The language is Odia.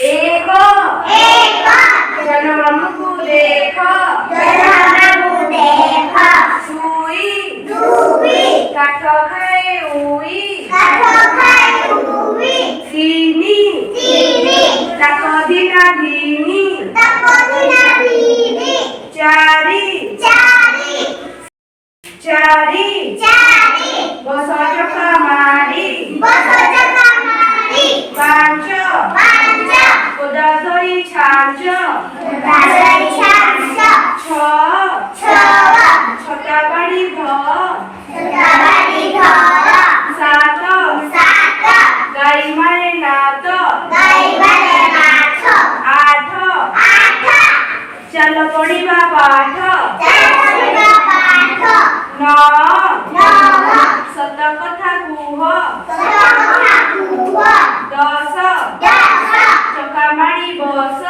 ଏକ ଜହ୍ନମାମୁଁକୁ ଦେଖ ଦୁଇ କାଠ ଖାଏ ଉଇ ତିନି ତାକ ଦିନା ଧିନି ଚାରି ବସ ଚକା ମାଡ଼ି ପାଞ୍ଚ କୋଦା ଧରି ଛାଞ୍ଚ ଛତା ବାଡ଼ି ସାତ ଗାଈ ମାନେ ନାଦ ଆଠ ଚାଲ ପଢ଼ିବା ପାଠ ନଅ ସତ କଥା କୁହ ଦଶ ଚକା ମାଡ଼ି ବସ